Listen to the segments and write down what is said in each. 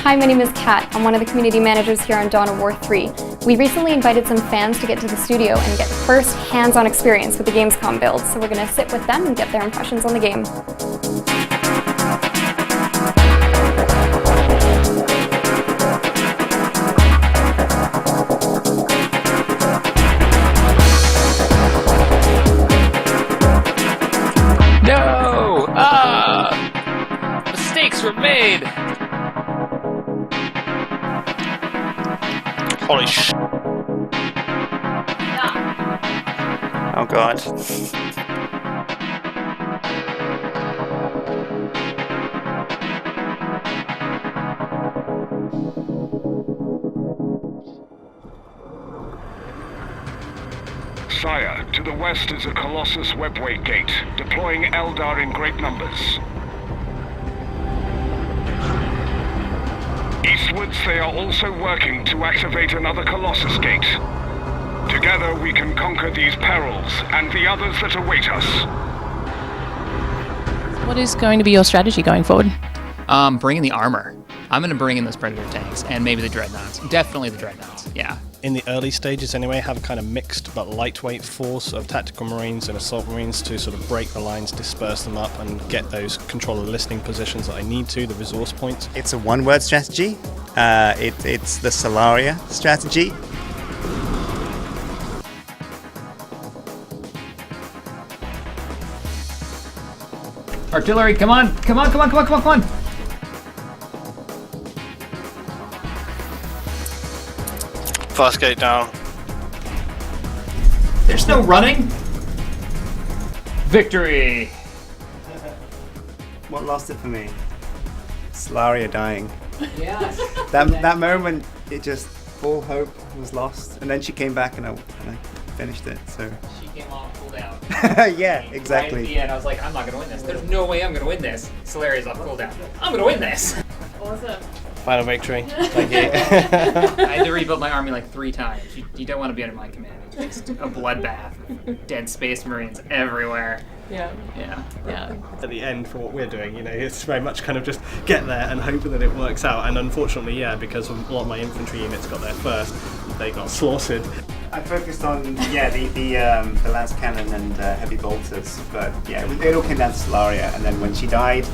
Hi, my name is Kat. I'm one of the community managers here on Dawn of War 3. We recently invited some fans to get to the studio and get first hands-on experience with the Gamescom build, so we're going to sit with them and get their impressions on the game. No! Mistakes were made! Holy sh... Oh god. Sire, to the west is a Colossus webway gate, deploying Eldar in great numbers. Eastwards, they are also working to activate another Colossus gate. Together, we can conquer these perils and the others that await us. What is going to be your strategy going forward? Bring in the armor. I'm going to bring in those Predator tanks and maybe the Dreadnoughts. Definitely the Dreadnoughts, yeah. In the early stages anyway, have a kind of mixed but lightweight force of tactical marines and assault marines to sort of break the lines, disperse them up and get those control of the listening positions that I need to, the resource points. It's a one-word strategy. It's the Solaria strategy. Artillery, come on! Come on, come on, come on, come on, come on! Fast gate down. There's no running! Victory! What lost it for me? Solaria dying. Yes. That moment, it just, all hope was lost. And then she came back and I finished it, so. She came off, pulled out. Yeah, Right at exactly. the end, I was like, I'm not gonna win this. There's no way I'm gonna win this. Solaria's off cooldown. I'm gonna win this! Awesome. Final victory. Thank you. I had to rebuild my army like 3 times. You don't want to be under my command. It's just a bloodbath. Dead Space Marines everywhere. Yeah. Yeah. At the end, for what we're doing, you know, it's very much kind of just get there and hoping that it works out. And unfortunately, yeah, because a lot of my infantry units got there first, they got slaughtered. I focused on, yeah, the lance cannon and heavy bolters, but yeah, it all came down to Solaria, and then when she died,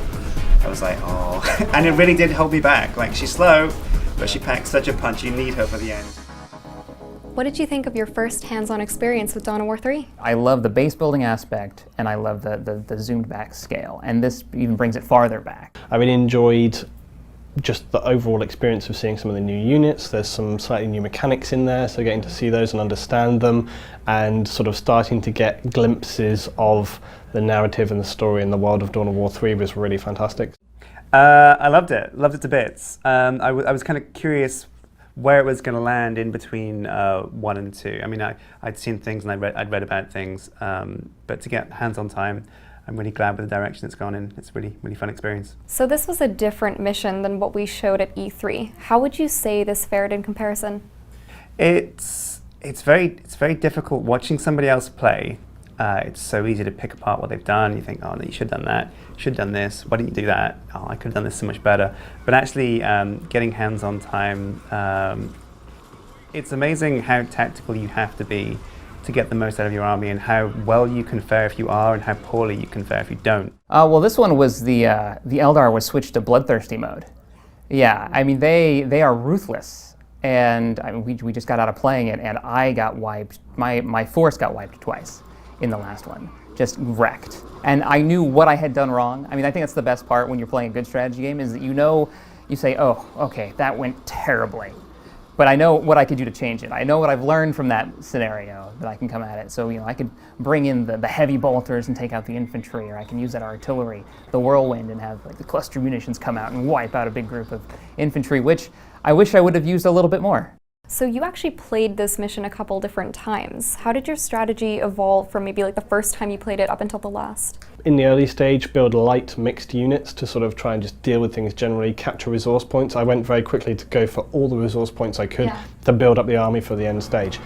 I was like, oh. And it really did hold me back. Like, she's slow, but she packs such a punch, you need her for the end. What did you think of your first hands-on experience with Dawn of War 3? I love the base building aspect, and I love the zoomed back scale, and this even brings it farther back. I really enjoyed just the overall experience of seeing some of the new units. There's some slightly new mechanics in there, so getting to see those and understand them, and sort of starting to get glimpses of the narrative and the story in the world of Dawn of War 3 was really fantastic. I loved it to bits. I was kind of curious where it was going to land in between 1 and 2. I mean, I'd seen things and I'd read about things, but to get hands-on time, I'm really glad with the direction it's gone in. It's a really, really fun experience. So this was a different mission than what we showed at E3. How would you say this fared in comparison? It's very difficult watching somebody else play. It's so easy to pick apart what they've done. You think, oh, no, you should have done that. You should have done this. Why didn't you do that? Oh, I could have done this so much better. But actually, getting hands-on time, it's amazing how tactical you have to be to get the most out of your army, and how well you can fare if you are, and how poorly you can fare if you don't. Well, this one was the Eldar was switched to bloodthirsty mode. Yeah, I mean they are ruthless, and I mean, we just got out of playing it, and I got wiped. My force got wiped twice in the last one, just wrecked. And I knew what I had done wrong. I mean, I think that's the best part when you're playing a good strategy game, is that you say, oh, okay, that went terribly. But I know what I could do to change it. I know what I've learned from that scenario, that I can come at it. So, I could bring in the heavy bolters and take out the infantry, or I can use that artillery, the whirlwind, and have like the cluster munitions come out and wipe out a big group of infantry, which I wish I would have used a little bit more. So you actually played this mission a couple different times. How did your strategy evolve from maybe like the first time you played it up until the last? In the early stage, build light mixed units to sort of try and just deal with things generally, capture resource points. I went very quickly to go for all the resource points I could to build up the army for the end stage.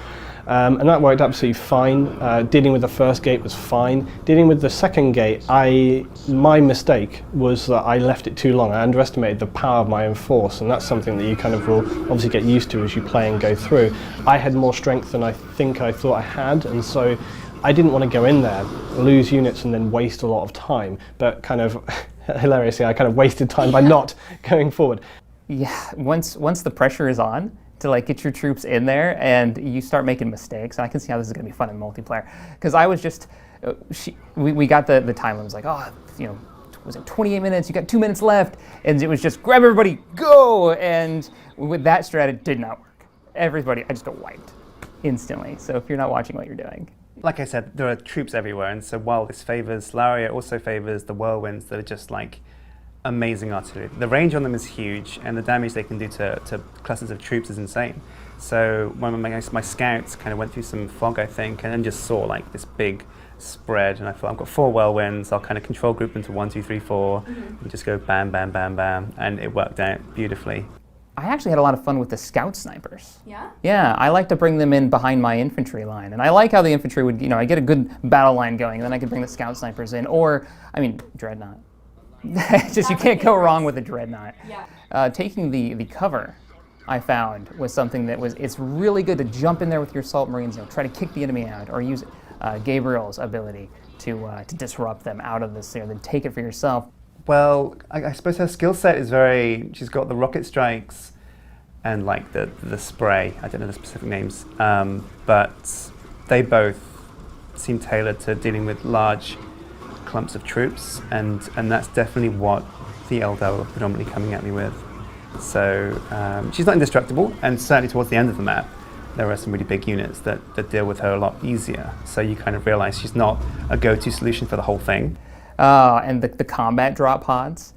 And that worked absolutely fine. Dealing with the first gate was fine. Dealing with the second gate, my mistake was that I left it too long. I underestimated the power of my own force, and that's something that you kind of will obviously get used to as you play and go through. I had more strength than I thought I had, and so I didn't want to go in there, lose units and then waste a lot of time, but kind of hilariously I kind of wasted time by not going forward. Yeah, once the pressure is on to like get your troops in there and you start making mistakes, I can see how this is going to be fun in multiplayer. Because I was just, we got the time, it was like, oh, you know, was it 28 minutes, you got 2 minutes left, and it was just grab everybody, go! And with that strat, it did not work. Everybody, I just got wiped instantly. So if you're not watching what you're doing. Like I said, there are troops everywhere, and so while this favors Laria, it also favors the whirlwinds that are just like amazing artillery. The range on them is huge, and the damage they can do to clusters of troops is insane. So when my scouts kind of went through some fog, I think, and then just saw like this big spread, and I thought, I've got 4 whirlwinds, I'll kind of control group into 1, 2, 3, 4, and just go bam, bam, bam, bam, and it worked out beautifully. I actually had a lot of fun with the scout snipers. Yeah? Yeah, I like to bring them in behind my infantry line. And I like how the infantry would, you know, I get a good battle line going, and then I could bring the scout snipers in. Or, I mean, Dreadnought. Just, you can't go wrong with a Dreadnought. Yeah. Taking the cover, I found, was something that was, it's really good to jump in there with your assault marines, you know, try to kick the enemy out, or use Gabriel's ability to disrupt them out of this, you know, then take it for yourself. Well, I suppose her skill set is she's got the rocket strikes and like the spray, I don't know the specific names, but they both seem tailored to dealing with large clumps of troops, and that's definitely what the Eldar were predominantly coming at me with. So she's not indestructible, and certainly towards the end of the map, there are some really big units that deal with her a lot easier. So you kind of realize she's not a go-to solution for the whole thing. And the combat drop pods,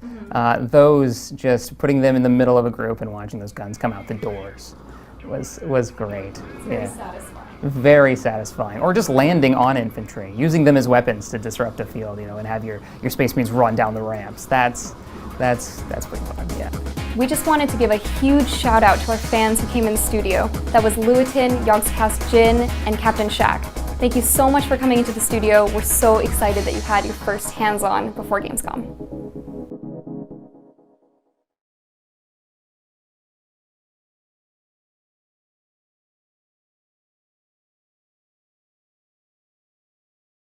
those, just putting them in the middle of a group and watching those guns come out the doors was great. It's very satisfying. Very satisfying. Or just landing on infantry, using them as weapons to disrupt a field, you know, and have your Space Marines run down the ramps. That's pretty fun, yeah. We just wanted to give a huge shout out to our fans who came in the studio. That was Lewitton, Yogscast Jin, and Captain Shaq. Thank you so much for coming into the studio. We're so excited that you had your first hands-on before Gamescom.